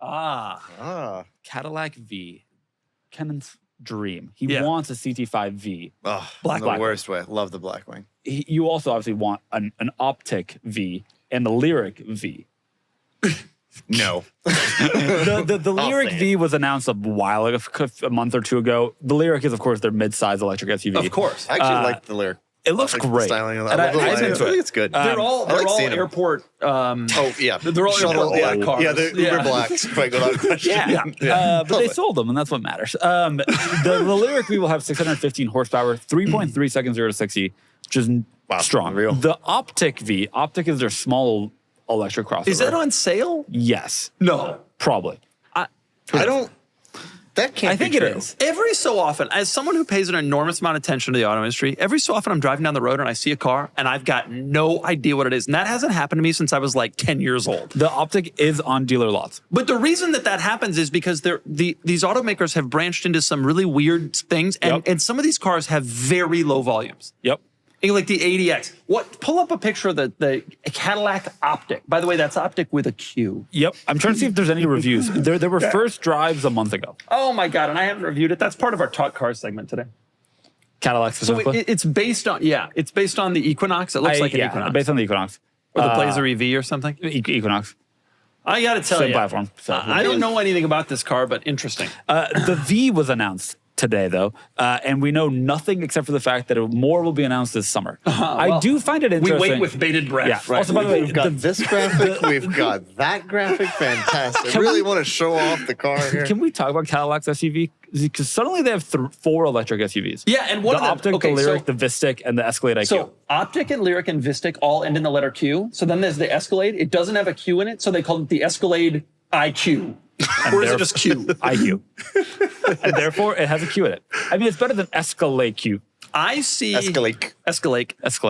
Cadillac V. Kennan's dream. He wants a CT5V. Oh, black the worst way. Love the Blackwing. You also obviously want an Optic V and the Lyric V. No. the Lyric V was announced a while ago, a month or two ago. The Lyric is, of course, their mid-size electric SUV. Of course. I actually like the Lyric. It looks great. The styling of that. I think it's good. They're all airport. They're all airport black cars. Yeah, they're Uber blacks. Quite without question. But they sold them, and that's what matters. The Lyric V will have 615 horsepower, 3.3 seconds 0 to 60, which is strong. Real. The Optic V, Optic is their small electric crossover. Is that on sale? Yes. No. Probably. I don't. That can't. I think be true. it is. Every so often, as someone who pays an enormous amount of attention to the auto industry, every so often I'm driving down the road and I see a car and I've got no idea what it is. And that hasn't happened to me since I was like 10 years old. The Optic is on dealer lots. But the reason that happens is because these automakers have branched into some really weird things. And some of these cars have very low volumes. Yep. Like the ADX. Pull up a picture of the Cadillac Optic. By the way, that's Optic with a Q. Yep. I'm trying to see if there's any reviews. There were first drives a month ago. Oh my God, and I haven't reviewed it. That's part of our Talk Cars segment today. Cadillac specifically? So it's based on, it's based on the Equinox. It looks like an Equinox. Based on the Equinox. Or the Blazer EV or something? Equinox. I got to tell Same you. platform. So. I don't know anything about this car, but interesting. The V was announced today, though, and we know nothing except for the fact that more will be announced this summer. I do find it interesting. We wait with bated breath. Yeah. Right. Also, by the way, we've got this graphic, we've got that graphic. Fantastic. I really want to show off the car here. Can we talk about Cadillac's SUV? Because suddenly they have 4 electric SUVs. Yeah, and one the of them, Optic, the Lyric, the Vistic, and the Escalade IQ. So Optic and Lyric and Vistic all end in the letter Q. So then there's the Escalade. It doesn't have a Q in it, so they call it the Escalade IQ. Or is it just Q? IQ. And therefore, it has a Q in it. I mean, it's better than Escalade Q. I see... Escalade.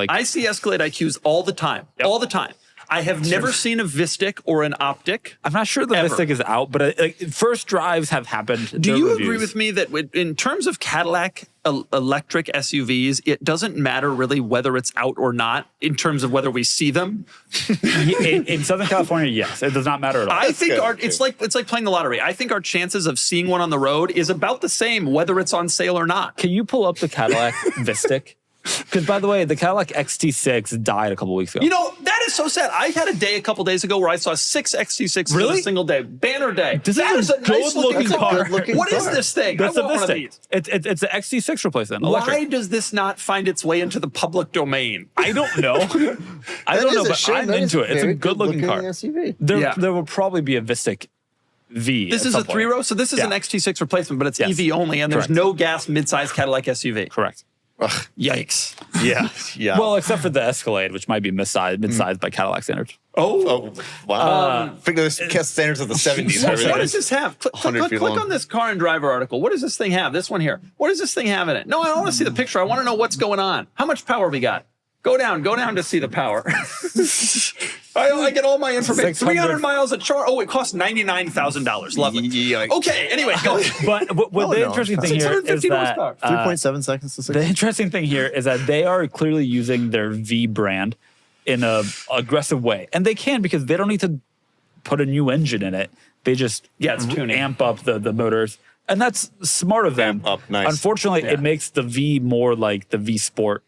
I see Escalade IQs all the time. Yep. All the time. I have never seen a Vistic or an Optic. I'm not sure the Vistic is out, but first drives have happened. Do you agree with me that in terms of Cadillac electric SUVs, it doesn't matter really whether it's out or not in terms of whether we see them? in Southern California, yes. It does not matter at all. I think it's like playing the lottery. I think our chances of seeing one on the road is about the same whether it's on sale or not. Can you pull up the Cadillac Vistic? Because, by the way, the Cadillac XT6 died a couple weeks ago. You know, that is so sad. I had a day a couple days ago where I saw 6 XT6s in a single day. Banner day. That is a nice looking car. What is this thing? That's I want one of these. It's the XT6 replacement. Electric. Why does this not find its way into the public domain? I don't know. I don't know, but I'm into it. It's a good looking car. SUV. There will probably be a Vistic V. This is a 3-row, so this is an XT6 replacement, but it's EV only, and there's no gas midsize Cadillac SUV. Correct. Ugh, yikes. Yeah. Well, except for the Escalade, which might be mid-sized by Cadillac standards. Oh wow. I think those standards of the 70s. What does this have? Click on this Car and Driver article. What does this thing have? This one here. What does this thing have in it? No, I don't want to see the picture. I want to know what's going on. How much power we got? Go down to see the power. I get all my information. 300 miles a charge. Oh, it costs $99,000. Lovely. Okay, anyway, go. But the interesting thing here is that 3.7 seconds to 6. The interesting thing here is that they are clearly using their V brand in a aggressive way, and they can because they don't need to put a new engine in it. They just it's tuning. Amp up the motors, and that's smart of them. Amp up, nice. Unfortunately, it makes the V more like the V Sport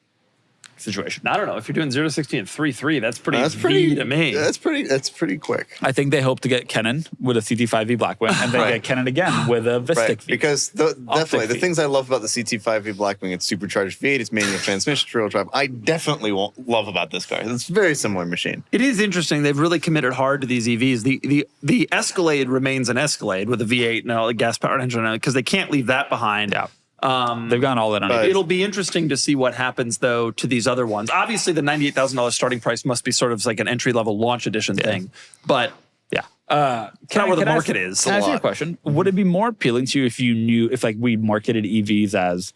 situation. I don't know if you're doing 0 to 60 in 3.3. That's pretty to me. That's pretty quick. I think they hope to get Kennan with a CT5V Blackwing, and then get Kennan again with a Vistic V. Because definitely the things I love about the CT5V Blackwing, it's supercharged V8, it's manual transmission, rear drive. I definitely love about this car. It's a very similar machine. It is interesting. They've really committed hard to these EVs. The Escalade remains an Escalade with a V8 and a gas powered engine because they can't leave that behind. Yeah. They've gone all in on it. It'll be interesting to see what happens, though, to these other ones. Obviously, the $98,000 starting price must be sort of like an entry-level launch edition thing. But it's not where the market is. Can I ask you a question? Would it be more appealing to you if we marketed EVs as,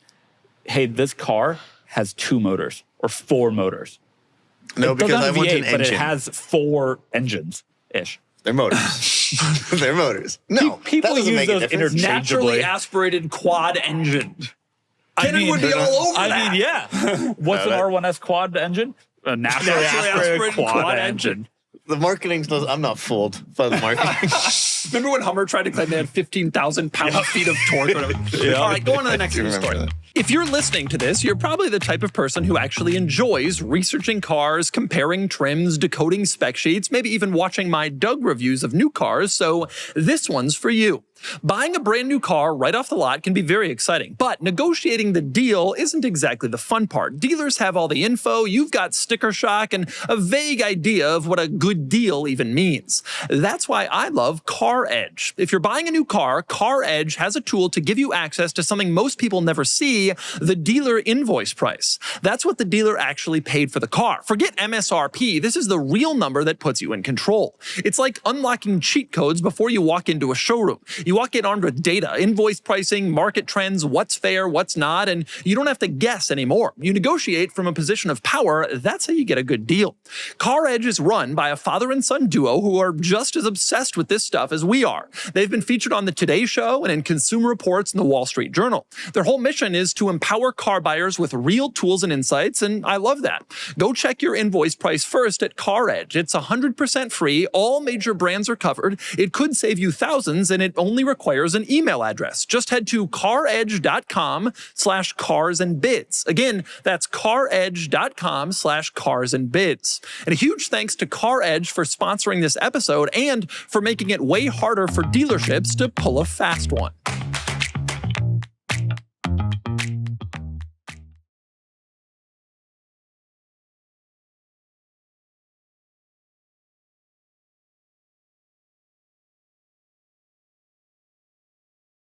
hey, this car has 2 motors or 4 motors? No, because I want an engine. But it has 4 engines-ish. They're motors. They're motors. No, people use those interchangeably. Naturally aspirated quad engine. Kennan would be all over that. I mean, yeah. What's an R1S quad engine? A naturally aspirated quad engine. The marketing does. I'm not fooled by the marketing. Remember when Hummer tried to claim they had 15,000 pound-feet of torque? All right, go on to the next news story. That. If you're listening to this, you're probably the type of person who actually enjoys researching cars, comparing trims, decoding spec sheets, maybe even watching my Doug reviews of new cars, so this one's for you. Buying a brand new car right off the lot can be very exciting, but negotiating the deal isn't exactly the fun part. Dealers have all the info, you've got sticker shock, and a vague idea of what a good deal even means. That's why I love Car Edge. If you're buying a new car, Car Edge has a tool to give you access to something most people never see, the dealer invoice price. That's what the dealer actually paid for the car. Forget MSRP, this is the real number that puts you in control. It's like unlocking cheat codes before you walk into a showroom. You walk in armed with data, invoice pricing, market trends, what's fair, what's not, and you don't have to guess anymore. You negotiate from a position of power. That's how you get a good deal. Car Edge is run by a father and son duo who are just as obsessed with this stuff as we are. They've been featured on the Today Show and in Consumer Reports and the Wall Street Journal. Their whole mission is to empower car buyers with real tools and insights, and I love that. Go check your invoice price first at Car Edge. It's 100% free. All major brands are covered. It could save you thousands, and it only requires an email address. Just head to caredge.com/carsandbids. Again, that's caredge.com/carsandbids. And a huge thanks to Car Edge for sponsoring this episode and for making it way harder for dealerships to pull a fast one.